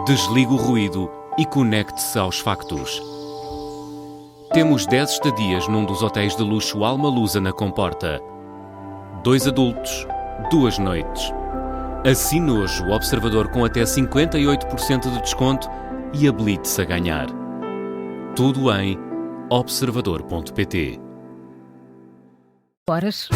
Desligue o ruído e conecte-se aos factos. Temos 10 estadias num dos hotéis de luxo Alma Lusa na Comporta. 2 adultos, 2 noites. Assine hoje o Observador com até 58% de desconto e habilite-se a ganhar. Tudo em observador.pt. Horas.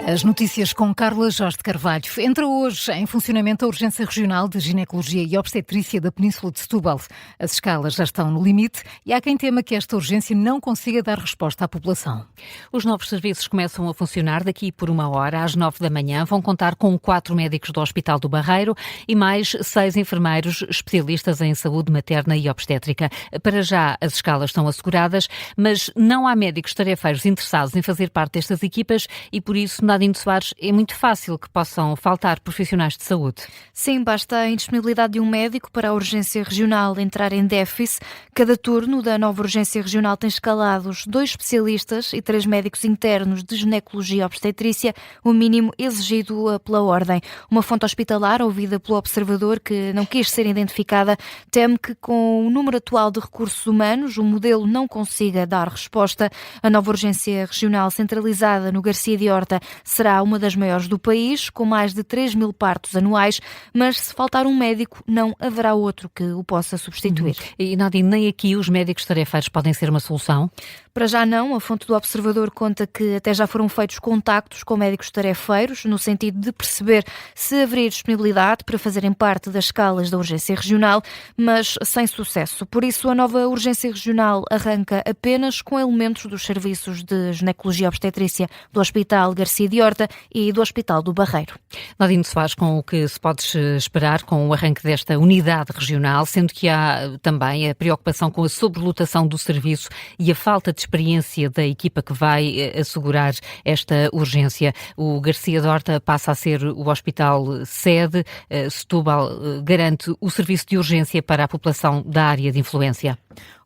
As notícias com Carla Jorge de Carvalho. Entra hoje em funcionamento a Urgência Regional de Ginecologia e Obstetrícia da Península de Setúbal. As escalas já estão no limite e há quem tema que esta urgência não consiga dar resposta à população. Os novos serviços começam a funcionar daqui por 1 hora, às 9 da manhã. Vão contar com 4 médicos do Hospital do Barreiro e mais 6 enfermeiros especialistas em saúde materna e obstétrica. Para já as escalas estão asseguradas, mas não há médicos tarefeiros interessados em fazer parte destas equipas e por isso Nadine Soares, é muito fácil que possam faltar profissionais de saúde. Sim, basta a indisponibilidade de um médico para a urgência regional entrar em déficit. Cada turno da nova urgência regional tem escalados 2 especialistas e 3 médicos internos de ginecologia e obstetrícia, o mínimo exigido pela ordem. Uma fonte hospitalar, ouvida pelo Observador, que não quis ser identificada, teme que com o número atual de recursos humanos o modelo não consiga dar resposta. A nova urgência regional centralizada no Garcia de Horta será uma das maiores do país, com mais de 3.000 partos anuais, mas se faltar um médico, não haverá outro que o possa substituir. E Nadine, nem aqui os médicos tarefeiros podem ser uma solução? Para já não. A fonte do Observador conta que até já foram feitos contactos com médicos tarefeiros, no sentido de perceber se haveria disponibilidade para fazerem parte das escalas da urgência regional, mas sem sucesso. Por isso, a nova urgência regional arranca apenas com elementos dos serviços de ginecologia e obstetrícia do Hospital Garcia de Horta e do Hospital do Barreiro. Nadine Soares, com o que se pode esperar com o arranque desta unidade regional, sendo que há também a preocupação com a sobrelotação do serviço e a falta de experiência da equipa que vai assegurar esta urgência. O Garcia de Horta passa a ser o hospital sede. Setúbal garante o serviço de urgência para a população da área de influência.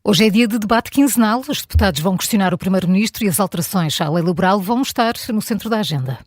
Hoje é dia de debate quinzenal. Os deputados vão questionar o Primeiro-Ministro e as alterações à lei laboral vão estar no centro da agenda.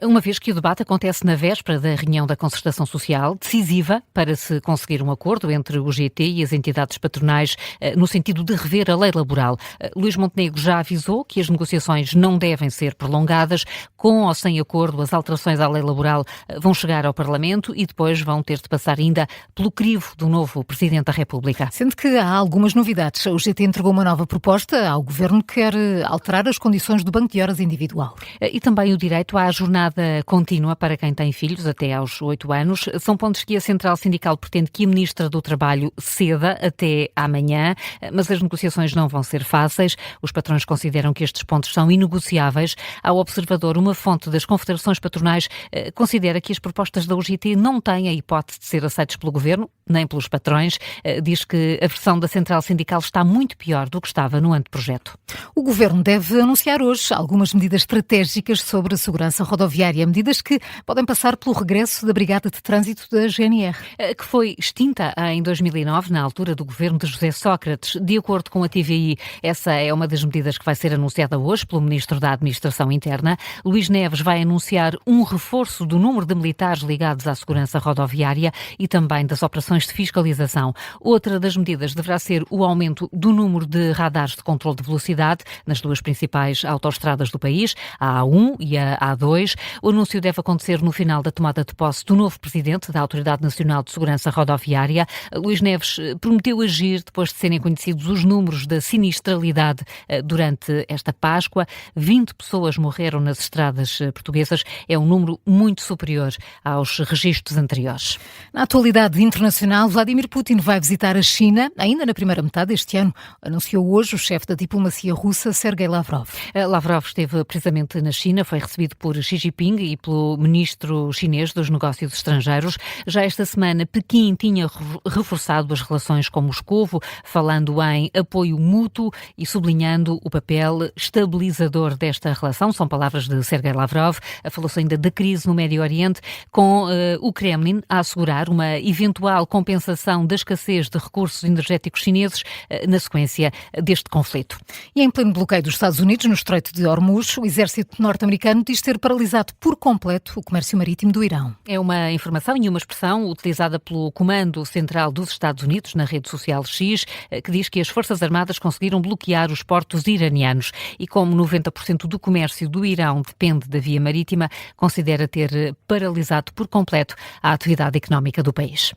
Uma vez que o debate acontece na véspera da reunião da Concertação Social, decisiva para se conseguir um acordo entre o GT e as entidades patronais no sentido de rever a lei laboral. Luís Montenegro já avisou que as negociações não devem ser prolongadas. Com ou sem acordo, as alterações à lei laboral vão chegar ao Parlamento e depois vão ter de passar ainda pelo crivo do novo Presidente da República. Sendo que há algumas novidades. O GT entregou uma nova proposta ao Governo que quer alterar as condições do banco de horas individual. E também o direito à jornada contínua para quem tem filhos até aos 8 anos. São pontos que a Central Sindical pretende que a Ministra do Trabalho ceda até amanhã, mas as negociações não vão ser fáceis. Os patrões consideram que estes pontos são inegociáveis. Ao Observador, uma fonte das confederações patronais considera que as propostas da UGT não têm a hipótese de ser aceitas pelo Governo, nem pelos patrões. Diz que a versão da Central Sindical está muito pior do que estava no anteprojeto. O Governo deve anunciar hoje algumas medidas estratégicas sobre a segurança rodoviária, medidas que podem passar pelo regresso da Brigada de Trânsito da GNR. Que foi extinta em 2009, na altura do governo de José Sócrates. De acordo com a TVI, essa é uma das medidas que vai ser anunciada hoje pelo Ministro da Administração Interna. Luís Neves vai anunciar um reforço do número de militares ligados à segurança rodoviária e também das operações de fiscalização. Outra das medidas deverá ser o aumento do número de radares de controle de velocidade nas 2 principais autoestradas do país, a A1 e a A2. O anúncio deve acontecer no final da tomada de posse do novo presidente da Autoridade Nacional de Segurança Rodoviária. Luís Neves prometeu agir depois de serem conhecidos os números da sinistralidade durante esta Páscoa. 20 pessoas morreram nas estradas portuguesas. É um número muito superior aos registros anteriores. Na atualidade internacional, Vladimir Putin vai visitar a China, ainda na primeira metade deste ano, anunciou hoje o chefe da diplomacia russa, Sergei Lavrov. Lavrov esteve precisamente na China, foi recebido por Xi Xi Jinping e pelo ministro chinês dos Negócios Estrangeiros. Já esta semana, Pequim tinha reforçado as relações com Moscovo, falando em apoio mútuo e sublinhando o papel estabilizador desta relação. São palavras de Sergei Lavrov. Falou-se ainda da crise no Médio Oriente, com o Kremlin a assegurar uma eventual compensação da escassez de recursos energéticos chineses na sequência deste conflito. E em pleno bloqueio dos Estados Unidos, no Estreito de Hormuz, o exército norte-americano diz ter paralisado por completo o comércio marítimo do Irão. É uma informação e uma expressão utilizada pelo Comando Central dos Estados Unidos na rede social X, que diz que as Forças Armadas conseguiram bloquear os portos iranianos e, como 90% do comércio do Irão depende da via marítima, considera ter paralisado por completo a atividade económica do país.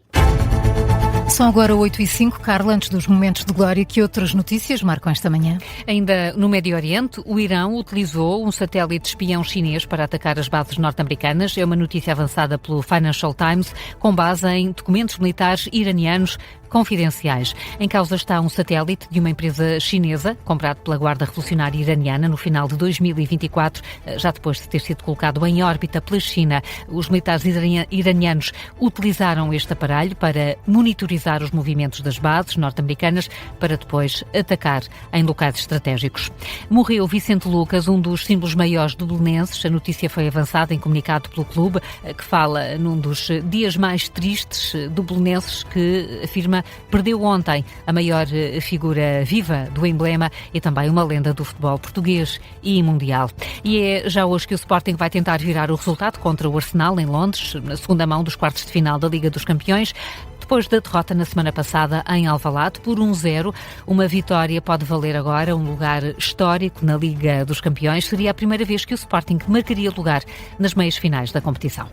São agora 8h05, Carla, antes dos momentos de glória, que outras notícias marcam esta manhã? Ainda no Médio Oriente, o Irão utilizou um satélite espião chinês para atacar as bases norte-americanas. É uma notícia avançada pelo Financial Times, com base em documentos militares iranianos confidenciais. Em causa está um satélite de uma empresa chinesa, comprado pela Guarda Revolucionária Iraniana no final de 2024, já depois de ter sido colocado em órbita pela China. Os militares iranianos utilizaram este aparelho para monitorizar os movimentos das bases norte-americanas para depois atacar em locais estratégicos. Morreu Vicente Lucas, um dos símbolos maiores do Belenenses. A notícia foi avançada em comunicado pelo clube, que fala num dos dias mais tristes do Belenenses, que afirma perdeu ontem a maior figura viva do emblema e também uma lenda do futebol português e mundial. E é já hoje que o Sporting vai tentar virar o resultado contra o Arsenal em Londres, na segunda mão dos quartos de final da Liga dos Campeões. Depois da derrota na semana passada em Alvalade por 1-0, uma vitória pode valer agora um lugar histórico na Liga dos Campeões. Seria a primeira vez que o Sporting marcaria lugar nas meias finais da competição.